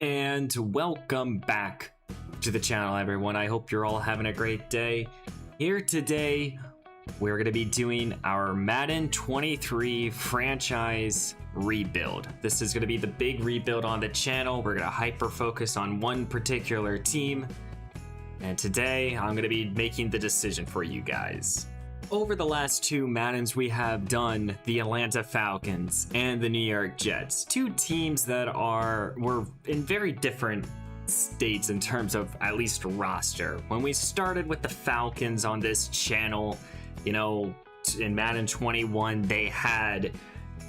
And welcome back to the channel, everyone. I hope you're all having a great day. Here today, we're going to be doing our Madden 23 franchise rebuild. This is going to be the big rebuild on the channel. We're going to hyper focus on one particular team. And today, I'm going to be making the decision for you guys. Over the last two Maddens, we have done the Atlanta Falcons and the New York Jets. Two teams that were in very different states in terms of at least roster. When we started with the Falcons on this channel, in Madden 21, they had,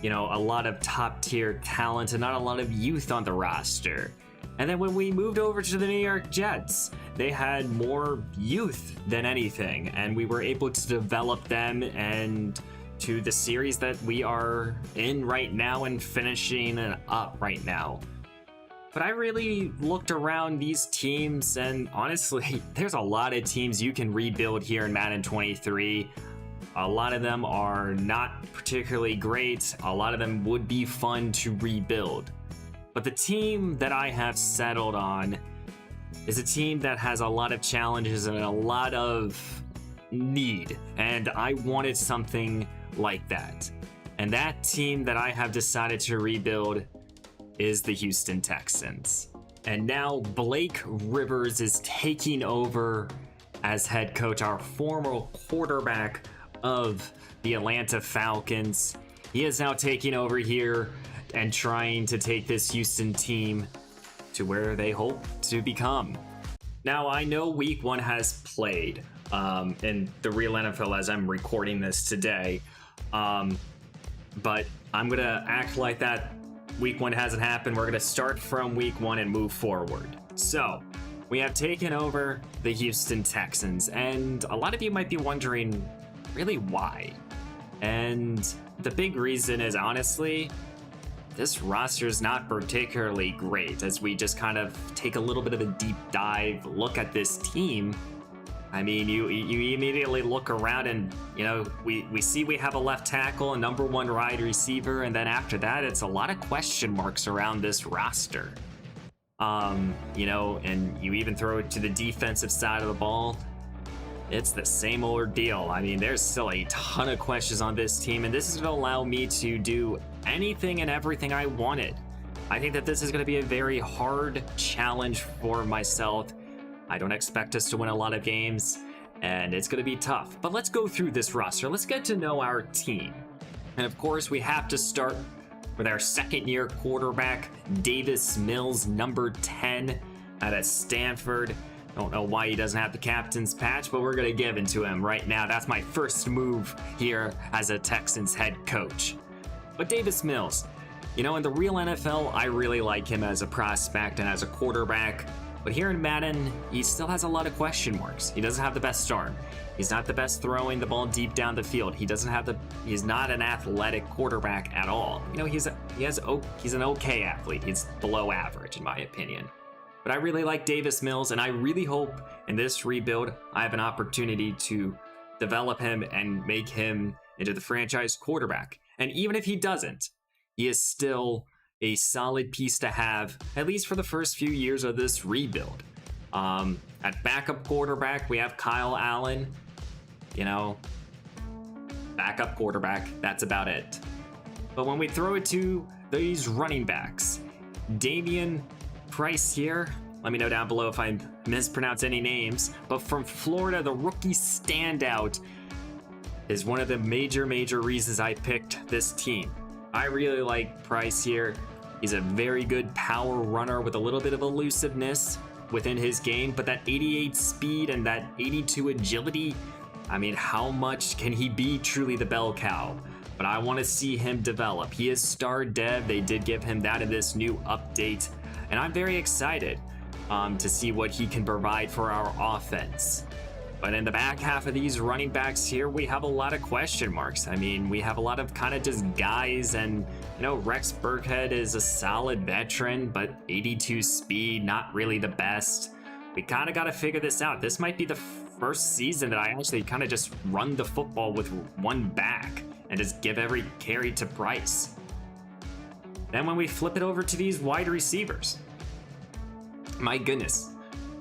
a lot of top tier talent and not a lot of youth on the roster. And then when we moved over to the New York Jets, they had more youth than anything, and we were able to develop them and to the series that we are in right now and finishing up right now. But I really looked around these teams, and honestly, there's a lot of teams you can rebuild here in Madden 23. A lot of them are not particularly great. A lot of them would be fun to rebuild. But the team that I have settled on is a team that has a lot of challenges and a lot of need, and I wanted something like that. And that team that I have decided to rebuild is the Houston Texans. And now Blake Rivers is taking over as head coach, our former quarterback of the Atlanta Falcons. He is now taking over here and trying to take this Houston team to where they hope to become. Now, I know week one has played in the real NFL as I'm recording this today, but I'm gonna act like that week one hasn't happened. We're gonna start from week one and move forward. So we have taken over the Houston Texans, and a lot of you might be wondering, really why? And the big reason is, honestly, this roster is not particularly great. As we just kind of take a little bit of a deep dive look at this team, I mean, you immediately look around and, we see we have a left tackle, a number one wide receiver, and then after that, it's a lot of question marks around this roster. And you even throw it to the defensive side of the ball, it's the same old deal. I mean, there's still a ton of questions on this team, and this is going to allow me to do anything and everything I wanted. I think that this is going to be a very hard challenge for myself. I don't expect us to win a lot of games, and it's going to be tough. But let's go through this roster. Let's get to know our team. And of course, we have to start with our second-year quarterback, Davis Mills, number 10 out of Stanford. Don't know why he doesn't have the captain's patch, but we're going to give it to him right now. That's my first move here as a Texans head coach. But Davis Mills, in the real NFL, I really like him as a prospect and as a quarterback. But here in Madden, he still has a lot of question marks. He doesn't have the best arm. He's not the best throwing the ball deep down the field. He's not an athletic quarterback at all. He's an okay athlete. He's below average in my opinion. But I really like Davis Mills, and I really hope in this rebuild I have an opportunity to develop him and make him into the franchise quarterback. And even if he doesn't, he is still a solid piece to have, at least for the first few years of this rebuild. At backup quarterback, we have Kyle Allen. Backup quarterback, that's about it. But when we throw it to these running backs, Damian Price here, let me know down below if I mispronounce any names, but from Florida, the rookie standout is one of the major reasons I picked this team. I really like Price here. He's a very good power runner with a little bit of elusiveness within his game, but that 88 speed and that 82 agility, I mean, how much can he be truly the bell cow? But I want to see him develop. He is star dev. They did give him that in this new update. And I'm very excited to see what he can provide for our offense. But in the back half of these running backs here, we have a lot of question marks. I mean, we have a lot of kind of just guys, and Rex Burkhead is a solid veteran, but 82 speed, not really the best. We kind of got to figure this out. This might be the first season that I actually kind of just run the football with one back and just give every carry to Price. Then when we flip it over to these wide receivers, My goodness.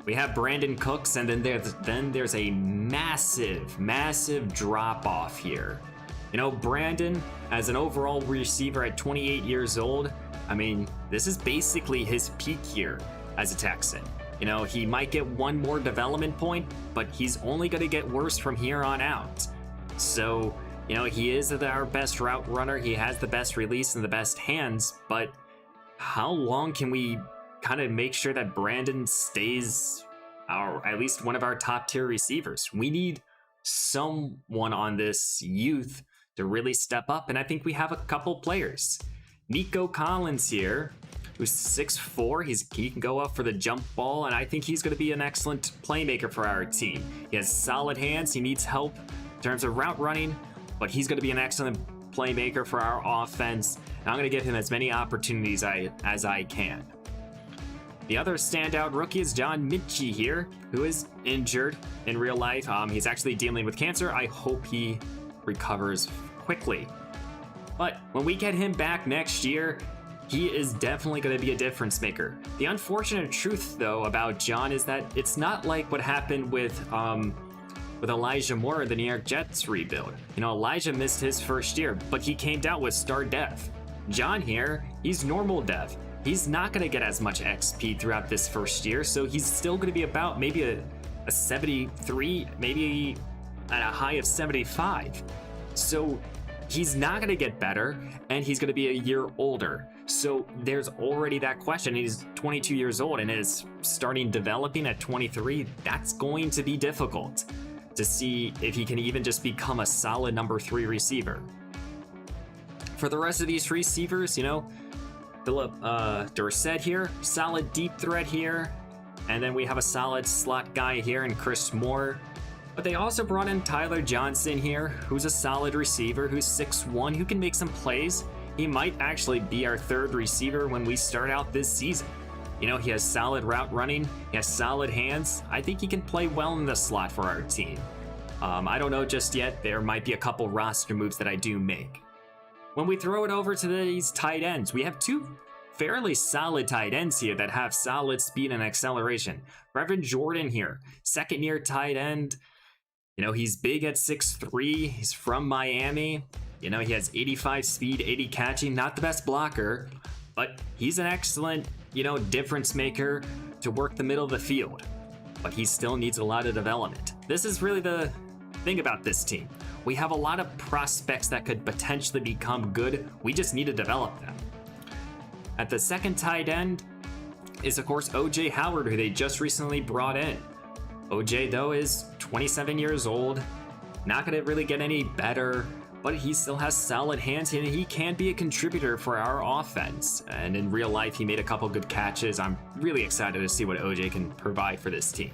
We have Brandon Cooks, and then there's a massive drop off here. You know, Brandon, as an overall receiver at 28 years old, I mean, this is basically his peak year as a Texan. You know, he might get one more development point, but he's only going to get worse from here on out. So, you know, he is our best route runner. He has the best release and the best hands, but how long can we kind of make sure that Brandon stays at least one of our top tier receivers? We need someone on this youth to really step up, and I think we have a couple players. Nico Collins here, who's 6'4", he can go up for the jump ball, and I think he's going to be an excellent playmaker for our team. He has solid hands. He needs help in terms of route running, but he's going to be an excellent playmaker for our offense, and I'm going to give him as many opportunities as I can. The other standout rookie is John Mitchie here, who is injured in real life. He's actually dealing with cancer. I hope he recovers quickly. But when we get him back next year, he is definitely going to be a difference maker. The unfortunate truth, though, about John is that it's not like what happened with Elijah Moore in the New York Jets rebuild. You know, Elijah missed his first year, but he came down with star dev. John here, he's normal dev. He's not going to get as much XP throughout this first year, so he's still going to be about maybe a 73, maybe at a high of 75. So he's not going to get better, and he's going to be a year older. So there's already that question. He's 22 years old and is starting developing at 23. That's going to be difficult to see if he can even just become a solid number 3 receiver. For the rest of these receivers, you know, Philip Dorsett here, solid deep threat here, and then we have a solid slot guy here in Chris Moore. But they also brought in Tyler Johnson here, who's a solid receiver, who's 6'1", who can make some plays. He might actually be our 3rd receiver when we start out this season. You know, he has solid route running, he has solid hands. I think he can play well in the slot for our team. I don't know just yet. There might be a couple roster moves that I do make. When we throw it over to these tight ends, we have 2 fairly solid tight ends here that have solid speed and acceleration. Brevin Jordan here, 2nd-year tight end. You know, he's big at 6'3". He's from Miami. You know, he has 85 speed, 80 catching. Not the best blocker, but he's an excellent, you know, difference maker to work the middle of the field. But he still needs a lot of development. This is really the thing about this team. We have a lot of prospects that could potentially become good. We just need to develop them. At the 2nd tight end is, of course, OJ Howard, who they just recently brought in. OJ, though, is 27 years old, not going to really get any better, but he still has solid hands and he can be a contributor for our offense. And in real life, he made a couple good catches. I'm really excited to see what OJ can provide for this team.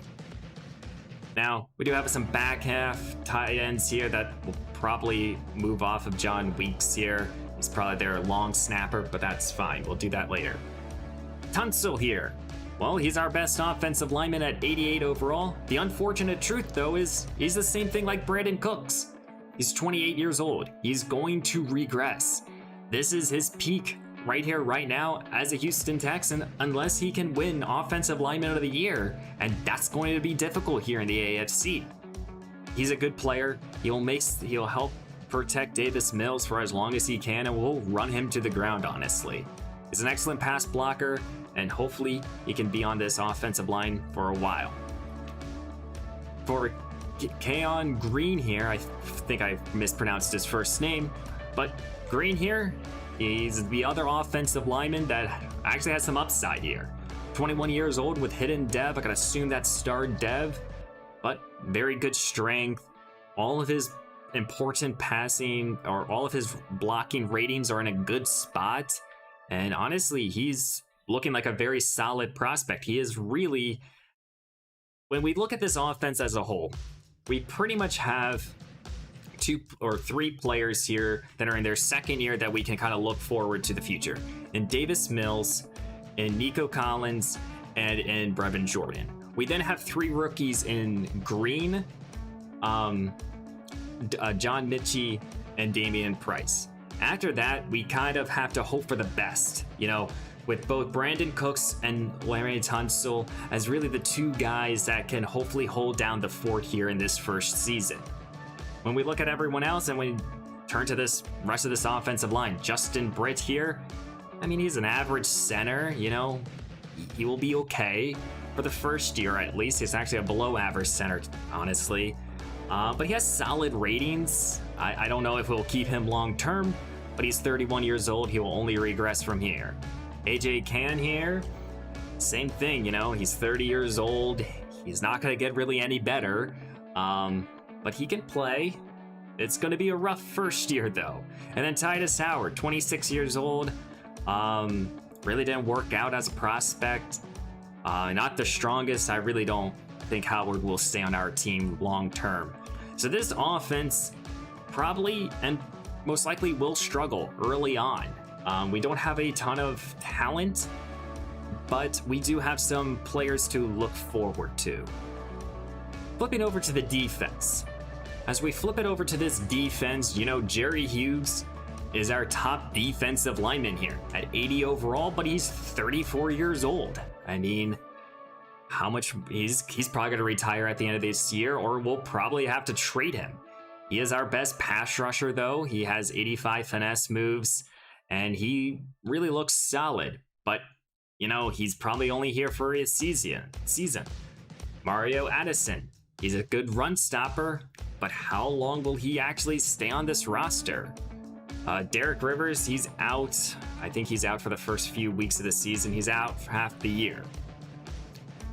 Now, we do have some back half tight ends here that will probably move off of John Weeks here. He's probably their long snapper, but that's fine. We'll do that later. Tunsil here. Well, he's our best offensive lineman at 88 overall. The unfortunate truth, though, is he's the same thing like Brandon Cooks. He's 28 years old. He's going to regress. This is his peak right here, right now, as a Houston Texan, unless he can win Offensive Lineman of the Year, and that's going to be difficult here in the AFC. He's a good player. He'll help protect Davis Mills for as long as he can, and we'll run him to the ground, honestly. He's an excellent pass blocker, and hopefully he can be on this offensive line for a while. For Keon Green here, I think I mispronounced his first name, but Green here, he's the other offensive lineman that actually has some upside here. 21 years old with hidden dev. I can assume that's star dev, but very good strength. All of his important passing or all of his blocking ratings are in a good spot. And honestly, he's looking like a very solid prospect. He is really, when we look at this offense as a whole, we pretty much have 2 or 3 players here that are in their 2nd year that we can kind of look forward to the future. In Davis Mills, in Nico Collins, and in Brevin Jordan. We then have 3 rookies in Green, John Mitchie, and Damian Price. After that, we kind of have to hope for the best. You know, with both Brandon Cooks and Larry Tunsil as really the two guys that can hopefully hold down the fort here in this first season. When we look at everyone else and we turn to this rest of this offensive line, Justin Britt here, I mean, he's an average center, you know, he will be okay for the first year at least. He's actually a below average center, honestly, but he has solid ratings. I don't know if we'll keep him long term, but he's 31 years old. He will only regress from here. AJ Can here, same thing, you know, he's 30 years old. He's not going to get really any better, but he can play. It's going to be a rough first year, though. And then Titus Howard, 26 years old, really didn't work out as a prospect. Not the strongest. I really don't think Howard will stay on our team long term. So this offense probably and most likely will struggle early on. We don't have a ton of talent, but we do have some players to look forward to. Flipping over to the defense. As we flip it over to this defense, you know, Jerry Hughes is our top defensive lineman here at 80 overall, but he's 34 years old. I mean, how much he's probably going to retire at the end of this year, or we'll probably have to trade him. He is our best pass rusher, though. He has 85 finesse moves, and he really looks solid. But, you know, he's probably only here for his season. Mario Addison, he's a good run stopper, but how long will he actually stay on this roster? Derek Rivers, he's out. I think he's out for the first few weeks of the season. He's out for half the year.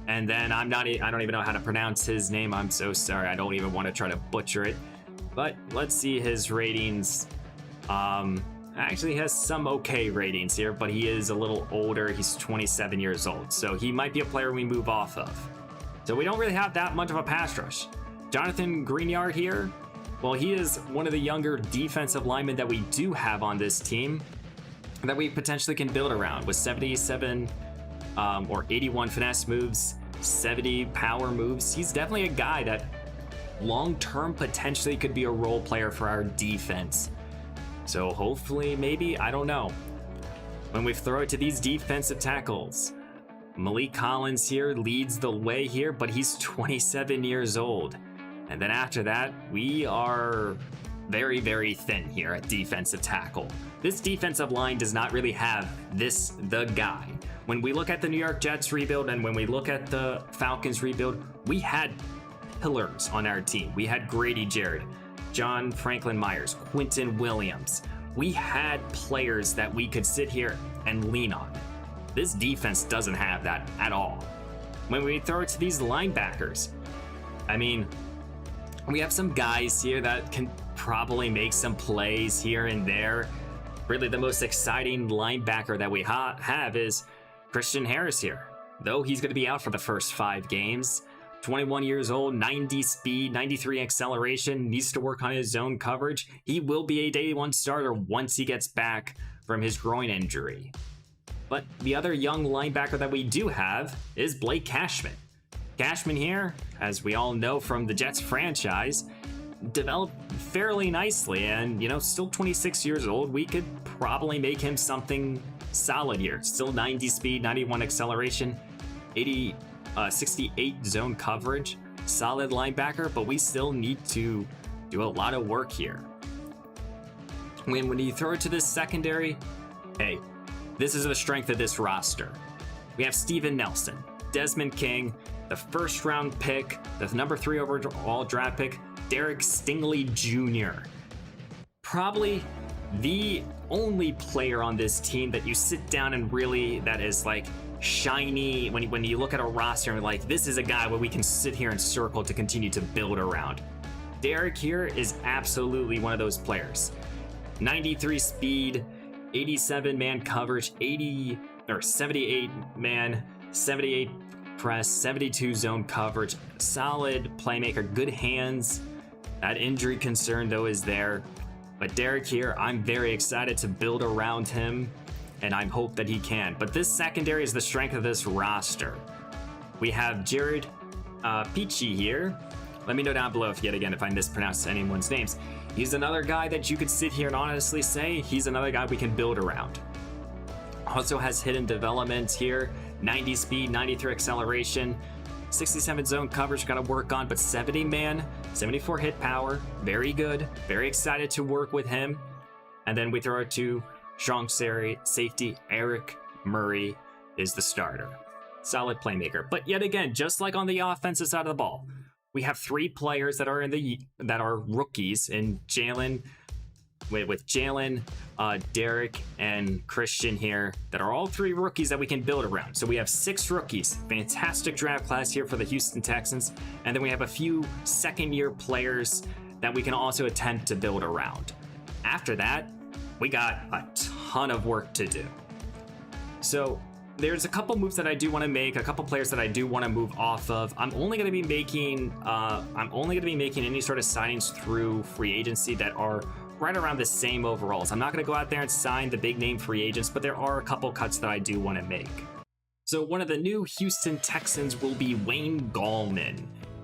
And then I don't even know how to pronounce his name. I'm so sorry. I don't even want to try to butcher it. But let's see his ratings. Actually has some okay ratings here, but he is a little older. He's 27 years old, so he might be a player we move off of. So we don't really have that much of a pass rush. Jonathan Greenyard here, well, he is one of the younger defensive linemen that we do have on this team that we potentially can build around with 77 or 81 finesse moves, 70 power moves. He's definitely a guy that long-term potentially could be a role player for our defense. So hopefully, maybe, I don't know. When we throw it to these defensive tackles, Malik Collins here leads the way here, but he's 27 years old. And then after that, we are very, very thin here at defensive tackle. This defensive line does not really have the guy. When we look at the New York Jets rebuild and when we look at the Falcons rebuild, we had pillars on our team. We had Grady Jarrett, John Franklin Myers, Quinton Williams. We had players that we could sit here and lean on. This defense doesn't have that at all. When we throw it to these linebackers, I mean, we have some guys here that can probably make some plays here and there. Really, the most exciting linebacker that we have is Christian Harris here. Though he's going to be out for the first 5 games. 21 years old, 90 speed, 93 acceleration, needs to work on his zone coverage. He will be a day 1 starter once he gets back from his groin injury. But the other young linebacker that we do have is Blake Cashman. Cashman here, as we all know from the Jets franchise, developed fairly nicely, and, you know, still 26 years old. We could probably make him something solid here. Still 90 speed, 91 acceleration, 68 zone coverage, solid linebacker, but we still need to do a lot of work here. When you throw it to this secondary, hey, this is the strength of this roster. We have Steven Nelson, Desmond King, the first round pick, the number 3 overall draft pick, Derek Stingley Jr. Probably the only player on this team that you sit down and really, that is like shiny, when you look at a roster and like, this is a guy where we can sit here and circle to continue to build around. Derek here is absolutely one of those players. 93 speed, 87 man coverage, 78 man, 78 press, 72 zone coverage, solid playmaker, good hands. That injury concern though is there, but Derek here, I'm very excited to build around him, and I hope that he can. But this secondary is the strength of this roster. We have Jared Peachy here. Let me know down below if I mispronounce anyone's names. He's another guy that you could sit here and honestly say he's another guy we can build around. Also has hidden development here, 90 speed, 93 acceleration, 67 zone coverage, got to work on, but 70 man, 74 hit power, very good. Very excited to work with him. And then we throw it to strong safety. Eric Murray is the starter. Solid playmaker. But yet again, just like on the offensive side of the ball, we have 3 players that are rookies in Jalen, with Jalen, Derek, and Christian here, that are all 3 rookies that we can build around. So we have 6 rookies. Fantastic draft class here for the Houston Texans. And then we have a few second-year players that we can also attempt to build around. After that, we got a ton of work to do. So there's a couple moves that I do want to make, a couple players that I do want to move off of. I'm only going to be making any sort of signings through free agency that are right around the same overalls. I'm not going to go out there and sign the big name free agents, but there are a couple cuts that I do want to make. So one of the new Houston Texans will be Wayne Gallman,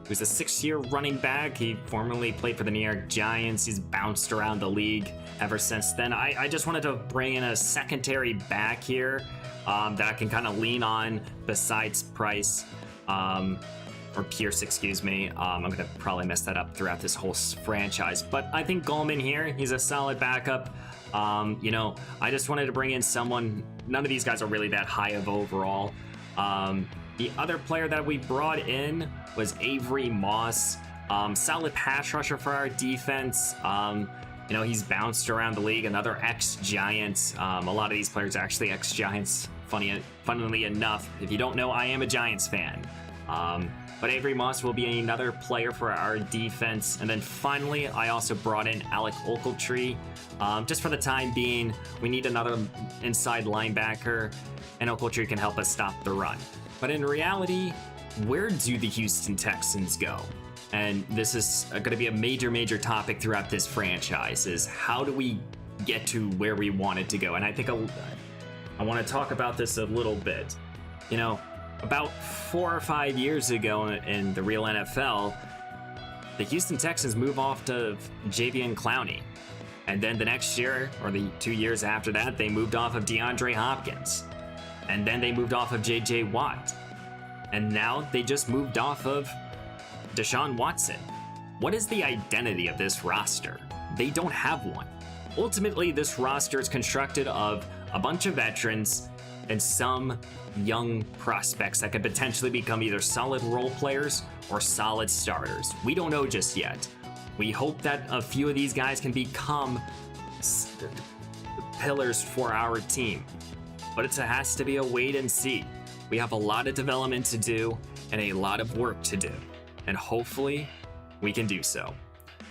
who's a 6-year running back. He formerly played for the New York Giants. He's bounced around the league ever since then. I just wanted to bring in a secondary back here that I can kind of lean on besides Price, or Pierce, excuse me. I'm going to probably mess that up throughout this whole franchise. But I think Gallman here, he's a solid backup. I just wanted to bring in someone. None of these guys are really that high of overall. The other player that we brought in was Avery Moss. Solid pass rusher for our defense. He's bounced around the league. Another ex-Giants. A lot of these players are actually ex-Giants. Funnily enough, if you don't know, I am a Giants fan. But Avery Moss will be another player for our defense. And then finally, I also brought in Alec Ogletree. Just for the time being, we need another inside linebacker, and Ogletree can help us stop the run. But in reality, where do the Houston Texans go? And this is going to be a major topic throughout this franchise, is how do we get to where we want it to go? And I think I want to talk about this a little bit. About 4 or 5 years ago in the real NFL, the Houston Texans move off to Jadeveon Clowney. And then the next year, or the 2 years after that, they moved off of DeAndre Hopkins. And then they moved off of J.J. Watt. And now they just moved off of Deshaun Watson. What is the identity of this roster? They don't have one. Ultimately, this roster is constructed of a bunch of veterans and some young prospects that could potentially become either solid role players or solid starters. We don't know just yet. We hope that a few of these guys can become pillars for our team. But it has to be a wait and see. We have a lot of development to do and a lot of work to do. And hopefully we can do so.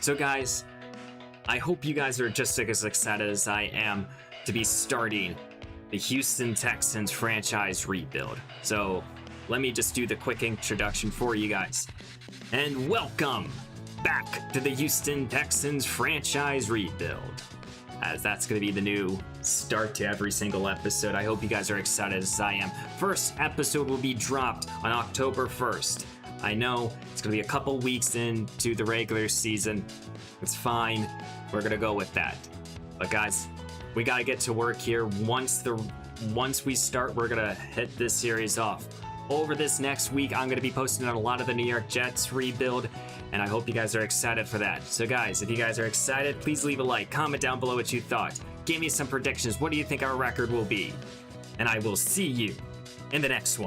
So guys, I hope you guys are just as excited as I am to be starting the Houston Texans franchise rebuild. So let me just do the quick introduction for you guys. And welcome back to the Houston Texans franchise rebuild, as that's going to be the new start to every single episode. I hope you guys are excited as I am. First episode will be dropped on October 1st. I know it's going to be a couple weeks into the regular season. It's fine. We're going to go with that. But guys, we got to get to work here. Once we start, we're going to hit this series off. Over this next week, I'm going to be posting on a lot of the New York Jets rebuild, and I hope you guys are excited for that. So guys, if you guys are excited, please leave a like, comment down below what you thought. Give me some predictions. What do you think our record will be? And I will see you in the next one.